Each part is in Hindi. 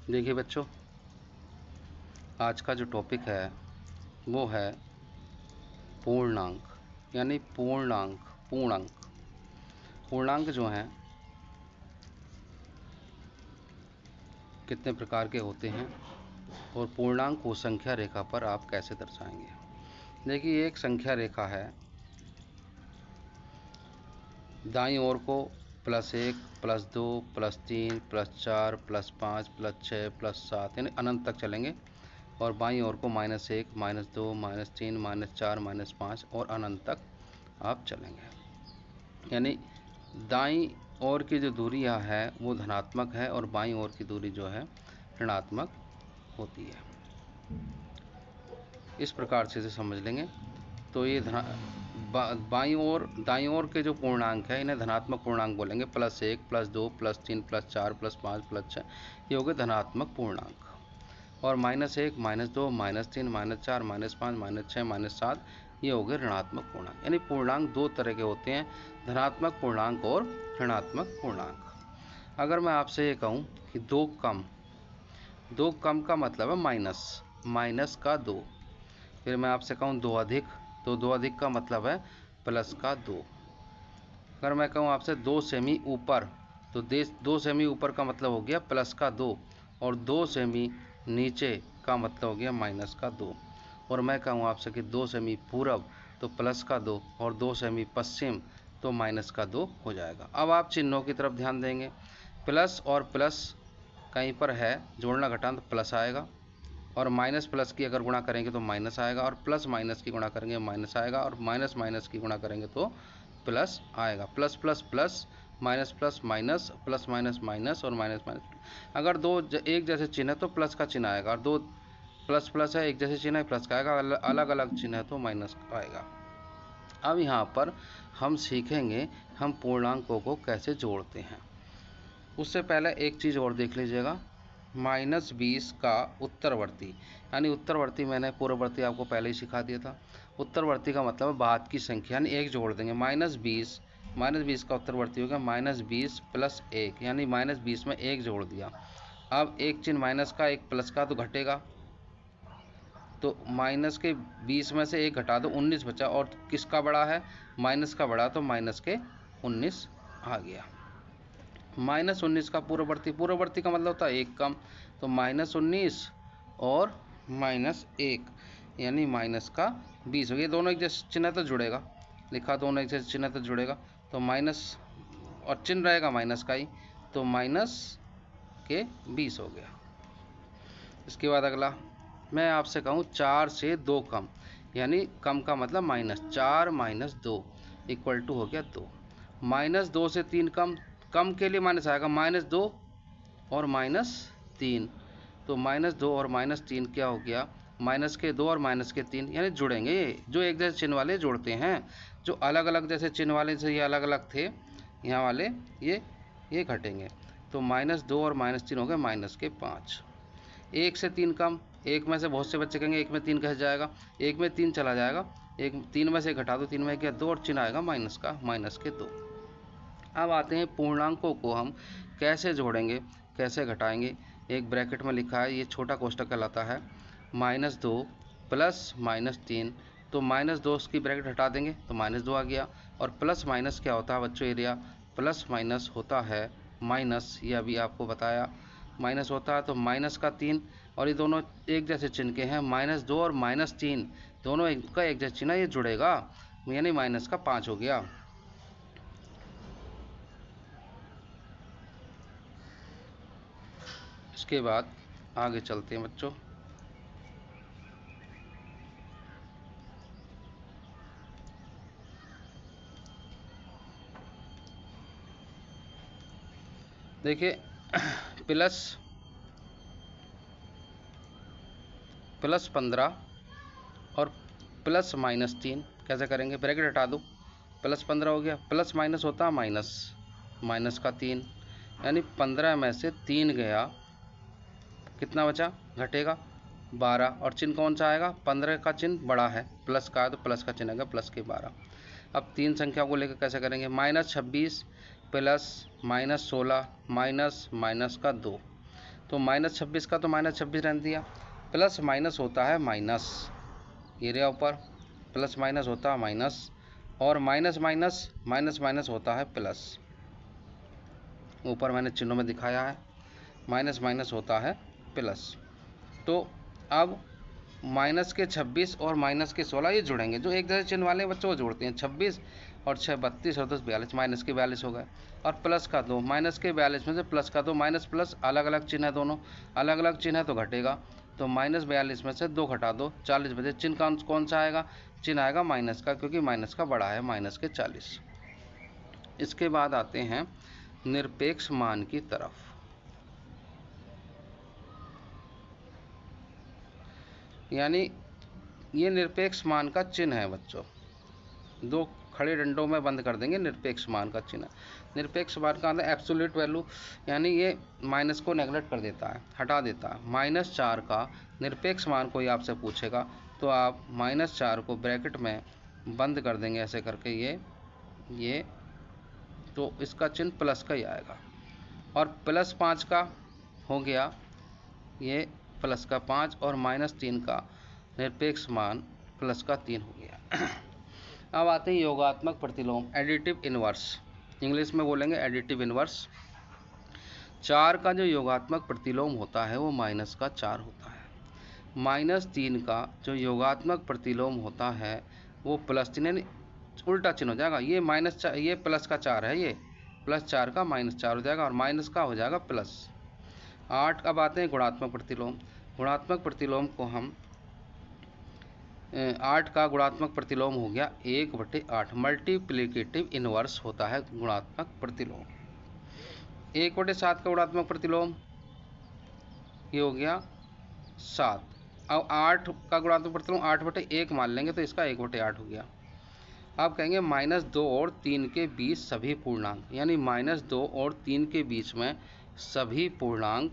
देखिए बच्चों, आज का जो टॉपिक है वो है पूर्णांक, यानी पूर्णांक जो हैं कितने प्रकार के होते हैं और पूर्णांक को संख्या रेखा पर आप कैसे दर्शाएंगे। देखिए, एक संख्या रेखा है, दाईं ओर को +1, +2, +3, +4, +5, +6, +7 यानी अनंत तक चलेंगे, और बाईं ओर को -1, -2, -3, -4, -5 और अनंत तक आप चलेंगे। यानी दाईं ओर की जो दूरी है वो धनात्मक है और बाईं ओर की दूरी जो है ऋणात्मक होती है। इस प्रकार से इसे समझ लेंगे तो ये बाईं ओर दाईं ओर के जो पूर्णांक है इन्हें धनात्मक पूर्णांक बोलेंगे। +1, +2, +3, +4, +5, +6 ये हो गए धनात्मक पूर्णांक, और -1, -2, -3, -4, -5, -6, -7 ये हो गए ऋणात्मक पूर्णांक। यानी पूर्णांक दो तरह के होते हैं, धनात्मक पूर्णांक और ऋणात्मक पूर्णांक। अगर मैं आपसे ये कहूँ कि दो कम का मतलब है माइनस का 2। फिर मैं आपसे कहूँ 2 अधिक, तो 2 अधिक का मतलब है प्लस का 2। अगर मैं कहूँ आपसे 2 सेमी ऊपर, तो 2 सेमी ऊपर का मतलब हो गया प्लस का 2, और 2 सेमी नीचे का मतलब हो गया माइनस का 2। और मैं कहूँ आपसे कि 2 सेमी पूरब, तो प्लस का 2, और 2 सेमी पश्चिम तो माइनस का 2 हो जाएगा। अब आप चिन्हों की तरफ ध्यान देंगे, प्लस और प्लस कहीं पर है जोड़ना घटाना तो प्लस आएगा, और माइनस प्लस की अगर गुणा करेंगे तो माइनस आएगा, और प्लस माइनस की गुणा करेंगे माइनस आएगा, और माइनस माइनस की गुणा करेंगे तो प्लस आएगा। Plus plus plus, minus plus minus, plus minus minus, और माइनस माइनस। अगर दो एक जैसे चिन्ह है तो प्लस का चिन्ह आएगा, और दो प्लस प्लस है एक जैसे चिन्ह है प्लस का आएगा, अलग अलग चिन्ह है तो माइनस का आएगा। अब यहाँ पर हम सीखेंगे हम पूर्णांकों को कैसे जोड़ते हैं। उससे पहले एक चीज़ और देख लीजिएगा, -20 का उत्तरवर्ती, यानी उत्तरवर्ती मैंने पूर्ववर्ती आपको पहले ही सिखा दिया था। उत्तरवर्ती का मतलब है बाद की संख्या, यानी एक जोड़ देंगे। -20 का उत्तरवर्ती हो गया -20 + 1, यानी -20 में एक जोड़ दिया। अब एक चिन्ह माइनस का एक प्लस का तो घटेगा, तो माइनस के 20 में से एक घटा दो, 19 बचा, और किसका बड़ा है माइनस का बड़ा, तो माइनस के 19 आ गया। -19 का पूर्ववर्ती का मतलब होता है एक कम, तो -19 और -1 यानी माइनस का 20 हो गया। दोनों एक जैसे चिन्ह तो जुड़ेगा, लिखा दोनों एक जैसे चिन्ह तो जुड़ेगा, तो माइनस और चिन्ह रहेगा माइनस का ही, तो माइनस के 20 हो गया। इसके बाद अगला मैं आपसे कहूँ 4 से 2 कम, यानी कम का मतलब माइनस, 4 - 2 = हो गया 2। -2 से 3 कम, कम के लिए माइनस आएगा, -2 और -3, तो -2 और -3 क्या हो गया, माइनस के 2 और माइनस के 3, यानी जुड़ेंगे। ये जो एक जैसे चिन्ह वाले जोड़ते हैं, जो अलग अलग जैसे चिन्ह वाले से ये अलग अलग थे यहाँ वाले, ये घटेंगे, तो -2 और -3 हो गए -5। 1 से 3 कम, एक में से बहुत से बच्चे कहेंगे एक में 3 कैसे जाएगा, एक में 3 चला जाएगा, एक 3 में से घटा दो, 3 में क्या 2, और चिन्ह आएगा माइनस का, -2। अब आते हैं पूर्णांकों को हम कैसे जोड़ेंगे, कैसे घटाएंगे। एक ब्रैकेट में लिखा है, ये छोटा कोष्ठक कहलाता है, -2 + -3, तो -2 की ब्रैकेट हटा देंगे तो -2 आ गया, और प्लस माइनस क्या होता है बच्चों, एरिया प्लस माइनस होता है माइनस, ये अभी आपको बताया, माइनस होता है तो माइनस का 3, और ये दोनों एक जैसे चिन्ह के हैं, -2 और -3 दोनों का एक जैसे चिन्ह, ये जुड़ेगा, यानी माइनस का 5 हो गया। इसके बाद आगे चलते हैं बच्चों। देखिए +15 और +-3 कैसे करेंगे, ब्रैकेट हटा दो, +15 हो गया, प्लस माइनस होता है माइनस, माइनस का 3, यानी 15 में से 3 गया, कितना बचा, घटेगा 12, और चिन्ह कौन सा आएगा, 15 का चिन्ह बड़ा है, प्लस का है तो प्लस का चिन्ह आएगा, प्लस के 12। अब तीन संख्या को लेकर कैसे करेंगे, -26 + -16 माइनस का 2, तो -26 का तो -26 रहने दिया, प्लस माइनस होता है माइनस, ये रहा ऊपर, प्लस माइनस होता है माइनस, और माइनस माइनस माइनस माइनस होता है प्लस, ऊपर मैंने चिन्हों में दिखाया है, माइनस माइनस होता है प्लस। तो अब माइनस के 26 और माइनस के 16 ये जुड़ेंगे, जो एक जैसे चिन्ह वाले बच्चों को जोड़ते हैं, 26 और 6 32 और 10 42, माइनस के 42 हो गए, और प्लस का 2, माइनस के 42 में से प्लस का 2, माइनस प्लस अलग अलग चिन्ह है, दोनों अलग अलग चिन्ह है तो घटेगा, तो -42 में से 2 घटा दो, 40 बचे, चिन्ह कौन सा आएगा, चिन्ह आएगा माइनस का, क्योंकि माइनस का बड़ा है, माइनस के 40। इसके बाद आते हैं निरपेक्ष मान की तरफ। यानी ये निरपेक्ष मान का चिन्ह है बच्चों, दो खड़े डंडों में बंद कर देंगे निरपेक्ष मान का चिन्ह। निरपेक्ष मान का अंदर एब्सोल्यूट वैल्यू, यानी ये माइनस को नेगलेक्ट कर देता है, हटा देता है। -4 का निरपेक्ष मान कोई आपसे पूछेगा तो आप -4 को ब्रैकेट में बंद कर देंगे ऐसे करके, ये तो इसका चिन्ह प्लस का ही आएगा। और +5 का हो गया ये प्लस का 5, और -3 का निरपेक्ष मान प्लस का 3 हो गया। अब आते हैं योगात्मक प्रतिलोम, एडिटिव इनवर्स, इंग्लिश में बोलेंगे एडिटिव इनवर्स। 4 का जो योगात्मक प्रतिलोम होता है वो -4 होता है। -3 का जो योगात्मक प्रतिलोम होता है वो +3, यानी उल्टा चिन्ह हो जाएगा, ये ये प्लस का 4 है, ये +4 का -4 हो जाएगा, और माइनस का हो जाएगा प्लस। 8। अब आते हैं गुणात्मक प्रतिलोम। गुणात्मक प्रतिलोम को हम 8 का गुणात्मक प्रतिलोम हो गया 1/8, मल्टीप्लिकेटिव इनवर्स होता है गुणात्मक प्रतिलोम। 1/7 का गुणात्मक प्रतिलोम ये हो गया 7। अब 8 का गुणात्मक प्रतिलोम 8/1 मान लेंगे तो इसका 1/8 हो गया। अब कहेंगे -2 और 3 के बीच सभी पूर्णांक, यानी -2 और 3 के बीच में सभी पूर्णांक,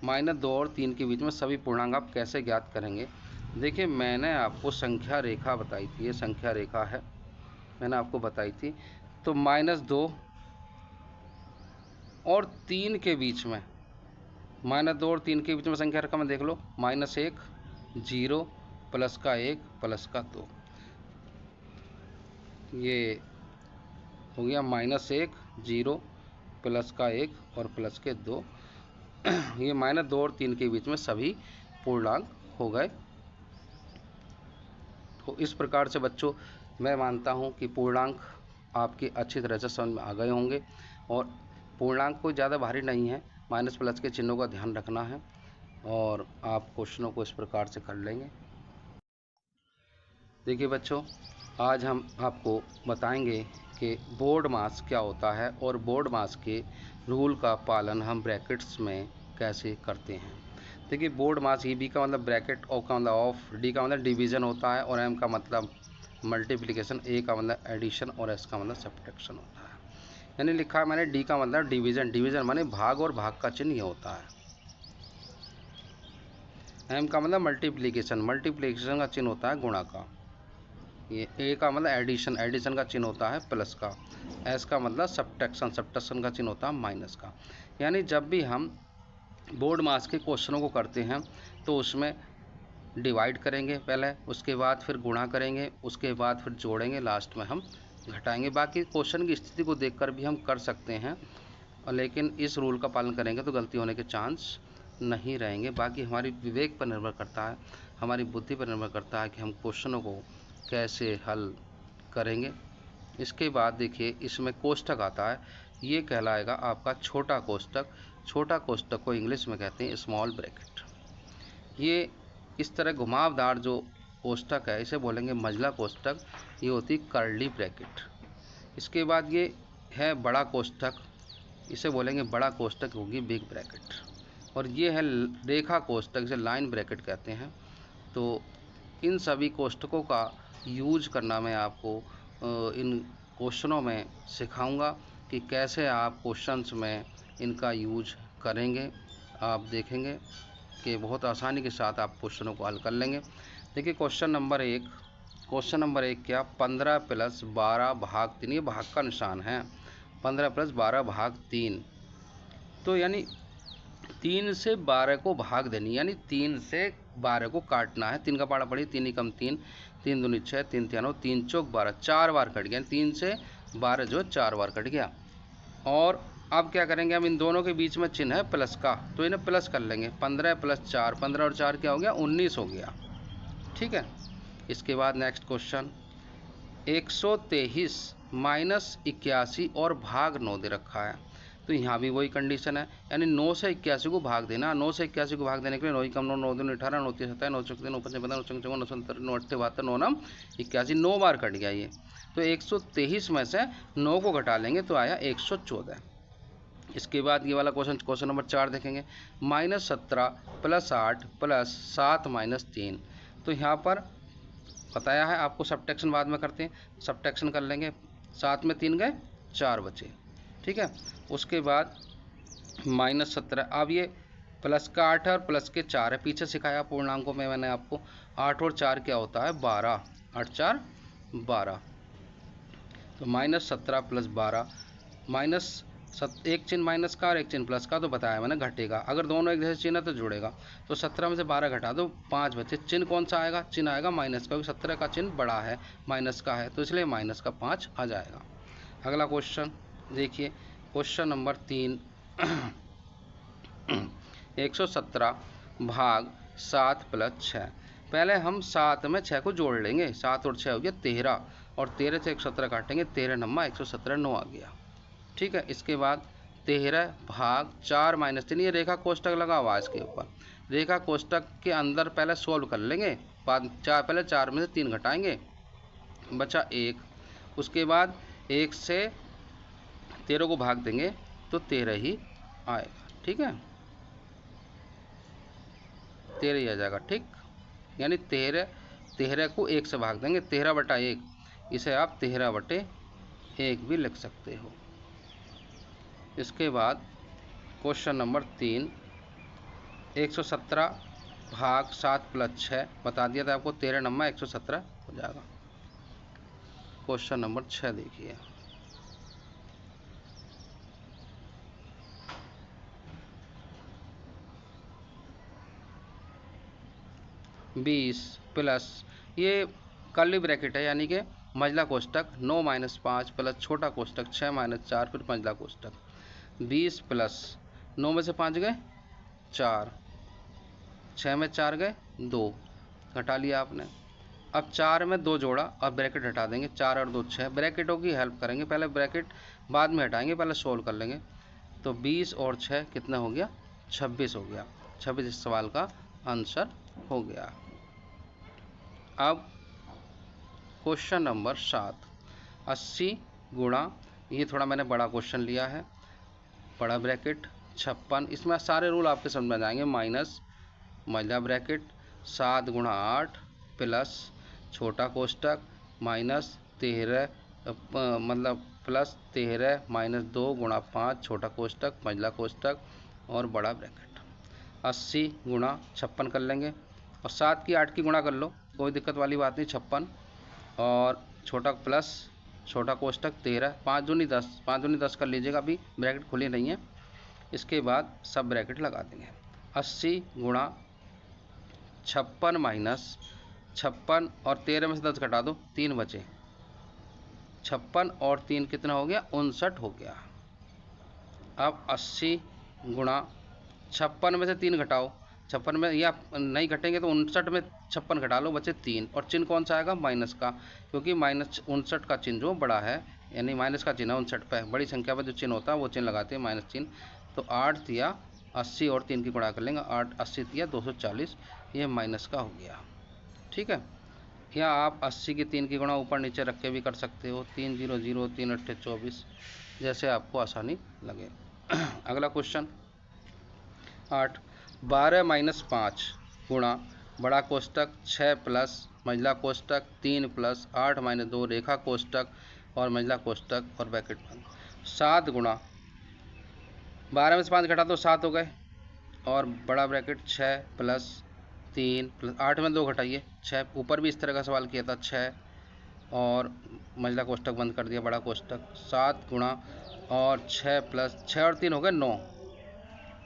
-2 और 3 के बीच में सभी पूर्णांक आप कैसे ज्ञात करेंगे। देखिए मैंने आपको संख्या रेखा बताई थी, ये संख्या रेखा है, मैंने आपको बताई थी। तो -2 और 3 के बीच में, -2 और 3 के बीच में संख्या रेखा में देख लो, -1 0 प्लस का 1 प्लस का 2, ये हो गया -1 0 प्लस का 1 और प्लस के 2। ये -2 और 3 के बीच में सभी पूर्णांक हो गए। तो इस प्रकार से बच्चों मैं मानता हूँ कि पूर्णांक आपके अच्छी तरह से समझ में आ गए होंगे, और पूर्णांक कोई ज़्यादा भारी नहीं है, माइनस प्लस के चिन्हों का ध्यान रखना है, और आप क्वेश्चनों को इस प्रकार से कर लेंगे। देखिए बच्चों, आज हम आपको बताएंगे कि बोर्ड मास क्या होता है, और बोर्ड मास के रूल का पालन हम ब्रैकेट्स में कैसे करते हैं। देखिए बोर्ड मास, ई बी का मतलब ब्रैकेट, ओ का मतलब ऑफ, डी का मतलब डिवीज़न होता है, और एम का मतलब मल्टीप्लिकेशन, ए का मतलब एडिशन, और एस का मतलब सब्ट्रैक्शन होता है। यानी लिखा है मैंने डी का मतलब डिवीज़न, डिवीज़न माने भाग, और भाग का चिन्ह ये होता है। एम का मतलब मल्टीप्लिकेशन, मल्टीप्लिकेशन का चिन्ह होता है गुणा का। ये ए का मतलब एडिशन, एडिशन का चिन्ह होता है प्लस का। एस का मतलब सब्ट्रैक्शन, सब्ट्रैक्शन का चिन्ह होता है माइनस का। यानी जब भी हम बोर्ड मास के क्वेश्चनों को करते हैं तो उसमें डिवाइड करेंगे पहले, उसके बाद फिर गुणा करेंगे, उसके बाद फिर जोड़ेंगे, लास्ट में हम घटाएंगे। बाकी क्वेश्चन की स्थिति को देखकर भी हम कर सकते हैं, लेकिन इस रूल का पालन करेंगे तो गलती होने के चांस नहीं रहेंगे। बाकी हमारी विवेक पर निर्भर करता है, हमारी बुद्धि पर निर्भर करता है कि हम क्वेश्चनों को कैसे हल करेंगे। इसके बाद देखिए इसमें कोष्ठक आता है, ये कहलाएगा आपका छोटा कोष्ठक। छोटा कोष्ठक को इंग्लिश में कहते हैं स्मॉल ब्रैकेट। ये इस तरह घुमावदार जो कोष्ठक है इसे बोलेंगे मंझला कोष्ठक, ये होती कर्ली ब्रैकेट। इसके बाद ये है बड़ा कोष्ठक, इसे बोलेंगे बड़ा कोष्ठक, होगी बिग ब्रैकेट। और ये है रेखा कोष्ठक, इसे लाइन ब्रैकेट कहते हैं। तो इन सभी कोष्ठकों का यूज करना मैं आपको इन क्वेश्चनों में सिखाऊंगा कि कैसे आप क्वेश्चंस में इनका यूज करेंगे। आप देखेंगे कि बहुत आसानी के साथ आप क्वेश्चनों को हल कर लेंगे। देखिए क्वेश्चन नंबर 1 क्या, 15 + 12 भाग 3, ये भाग का निशान है, 15 + 12 भाग 3। तो यानी 3 से 12 को भाग देनी, यानी 3 से 12 को काटना है। 3 का पाड़ा पड़ी, 3 एकम 3, 3 दूनी 6, 3 तिया 9, 3 चौक 12, 4 बार कट गया। 3 से 12 जो 4 बार कट गया। और अब क्या करेंगे, हम इन दोनों के बीच में चिन्ह है प्लस का, तो इन्हें प्लस कर लेंगे। 15 प्लस 4, 15 और 4 क्या हो गया, 19 हो गया। ठीक है। इसके बाद नेक्स्ट क्वेश्चन, 123 माइनस 81 और भाग 9 दे रखा है। तो यहाँ भी वही कंडीशन है, यानी 9 से 81 को भाग देना। 9 से 81 को भाग देने के लिए 9 कम 9, 9 दूनी 18, 9 तीस 27, 9 चौक 9 पचास 9 55 9 70 9 अट्ठे 72 9 नम 81, 9 बार कट गया ये। तो 123 में से 9 को घटा लेंगे तो आया 114। इसके बाद ये वाला क्वेश्चन नंबर 4 देखेंगे, -17 प्लस 8 प्लस 7 माइनस 3। तो यहाँ पर बताया है आपको, सब्ट्रैक्शन बाद में करते हैं, सब्ट्रैक्शन कर लेंगे। 7 में 3 गए, 4 बचे। ठीक है। उसके बाद -17, अब ये प्लस का 8 है और प्लस के 4 है। पीछे सिखाया पूर्णांकों में मैंने आपको, 8 और 4 क्या होता है, 12, 8 4 12। तो -17 प्लस 12, एक चिन्ह माइनस का और एक चिन्ह प्लस का, तो बताया मैंने घटेगा। अगर दोनों एक जैसे चिन्ह है तो जुड़ेगा। तो 17 में से 12 घटा दो, 5 बचे। चिन्ह कौन सा आएगा, चिन्ह आएगा माइनस का, क्योंकि 17 का चिन्ह बड़ा है, माइनस का है, तो इसलिए माइनस का 5 आ जाएगा। अगला क्वेश्चन देखिए, क्वेश्चन नंबर 3, 117 भाग 7 प्लस 6। पहले हम 7 में 6 को जोड़ लेंगे, 7 और 6 हो गया 13, और 13 से 117 काटेंगे, 13 नम्मा 117, 9 आ गया। ठीक है। इसके बाद 13 भाग 4 माइनस 3, ये रेखा कोष्टक लगा हुआ है इसके ऊपर। रेखा कोष्टक के अंदर पहले सोल्व कर लेंगे, बाद पहले 4 में से 3 घटाएंगे, बचा 1। उसके बाद 1 से 13 को भाग देंगे तो 13 ही आएगा। ठीक है, 13 ही आ जाएगा। ठीक, यानी 13 को 1 से भाग देंगे, 13 बटा 1, इसे आप 13 बटे 1 भी लिख सकते हो। इसके बाद क्वेश्चन नंबर 3, 117 भाग 7 प्लस 6, बता दिया था आपको, 13 नंबर 117 हो जाएगा। क्वेश्चन नंबर 6 देखिए, बीस प्लस, ये कर्ली ब्रैकेट है, यानी कि मझला कोष्टक 9 माइनस 5 प्लस छोटा कोष्टक 6 माइनस 4 फिर मझला कोष्टक। 20 प्लस 9 में से 5 गए 4, 6 में 4 गए 2, घटा लिया आपने। अब 4 में 2 जोड़ा, अब ब्रैकेट हटा देंगे, 4 और 2 6, ब्रैकेटों की हेल्प करेंगे, पहले ब्रैकेट बाद में हटाएंगे, पहले सोल्व कर लेंगे। तो 20 और 6 कितना हो गया, 26 हो गया। 26 इस सवाल का आंसर हो गया। अब क्वेश्चन नंबर 7, 80 गुणा, ये थोड़ा मैंने बड़ा क्वेश्चन लिया है, बड़ा ब्रैकेट 56, इसमें सारे रूल आपके समझ में आएंगे, माइनस मझला ब्रैकेट 7 गुणा 8 प्लस छोटा कोष्टक माइनस 13 मतलब प्लस 13 माइनस 2 गुणा 5 छोटा कोष्टक मझला कोष्टक और बड़ा ब्रैकेट। 80 गुणा 56 कर लेंगे, और 7 की 8 की गुणा कर लो, कोई दिक्कत वाली बात नहीं। 56 और छोटा प्लस छोटा कोष्टक 13, 5 दूनी 10, 5 दूनी 10 कर लीजिएगा, अभी ब्रैकेट खुली नहीं है। इसके बाद सब ब्रैकेट लगा देंगे। 80 गुणा 56 माइनस 56 और 13 में से 10 घटा दो, 3 बचे। 56 और 3 कितना हो गया, 59 हो गया। अब 80 गुणा 56 में से 3 घटाओ, 56 में या नहीं घटेंगे तो 59 में 56 घटा लो, बचे 3, और चिन्ह कौन सा आएगा, माइनस का, क्योंकि माइनस 59 का चिन्ह जो बड़ा है, यानी माइनस का चिन्ह 59 पे, बड़ी संख्या पर जो चिन्ह होता है वो चिन्ह लगाते हैं, माइनस चिन्ह। तो 8 दिया 80 और 3 की गुणा कर लेंगे, 8 80 दिया 240, ये माइनस का हो गया। ठीक है, या आप 80 की 3 की गुणा ऊपर नीचे रख के भी कर सकते हो, 3 0 0 3 8 24, जैसे आपको आसानी लगे। अगला क्वेश्चन 8, 12 माइनस 5 गुणा बड़ा कोष्टक 6 प्लस मझला कोष्टक 3 प्लस 8 माइनस 2 रेखा कोष्टक और मझला कोष्टक और ब्रैकेट बंद। 7 गुणा 12 में से 5 घटा तो 7 हो गए, और बड़ा ब्रैकेट 6 प्लस 3 प्लस 8 में 2 घटाइए 6, ऊपर भी इस तरह का सवाल किया था, 6 और मझला कोष्टक बंद कर दिया, बड़ा कोष्टक। 7 गुणा और 6 प्लस 6 और 3 हो गए 9,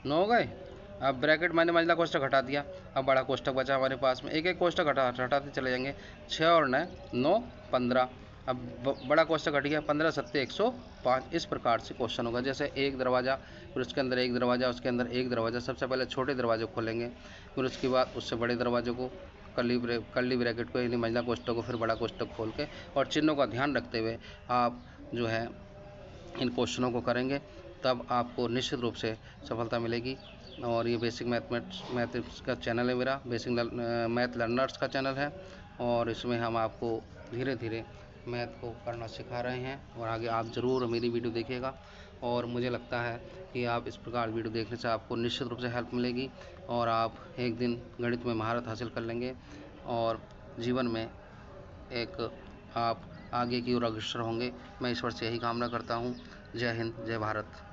9 हो गए, अब ब्रैकेट मैंने मंझला कोष्ठक हटा दिया, अब बड़ा कोष्ठक बचा हमारे पास में। एक एक कोष्ठक हटाते चले जाएंगे। 6 और 9 15। अब बड़ा कोष्ठक हट गया, 15 सत्ते 105। इस प्रकार से क्वेश्चन होगा। जैसे एक दरवाज़ा, फिर उसके अंदर एक दरवाज़ा, उसके अंदर एक दरवाज़ा। सबसे पहले छोटे दरवाजे को खोलेंगे, फिर उसके बाद उससे बड़े दरवाजे को, कर्ली ब्रैकेट को यानी मंझला कोष्ठक को, फिर बड़ा कोष्ठक खोल के और चिन्हों का ध्यान रखते हुए आप जो है इन क्वेश्चनों को करेंगे, तब आपको निश्चित रूप से सफलता मिलेगी। और ये बेसिक मैथमेटिक्स का चैनल है मेरा, बेसिक मैथ लर्नर्स का चैनल है, और इसमें हम आपको धीरे धीरे मैथ को करना सिखा रहे हैं। और आगे आप ज़रूर मेरी वीडियो देखिएगा, और मुझे लगता है कि आप इस प्रकार वीडियो देखने से आपको निश्चित रूप से हेल्प मिलेगी, और आप एक दिन गणित में महारत हासिल कर लेंगे, और जीवन में एक आप आगे की ओर अग्रसर होंगे। मैं ईश्वर से यही कामना करता हूँ। जय हिंद, जय भारत।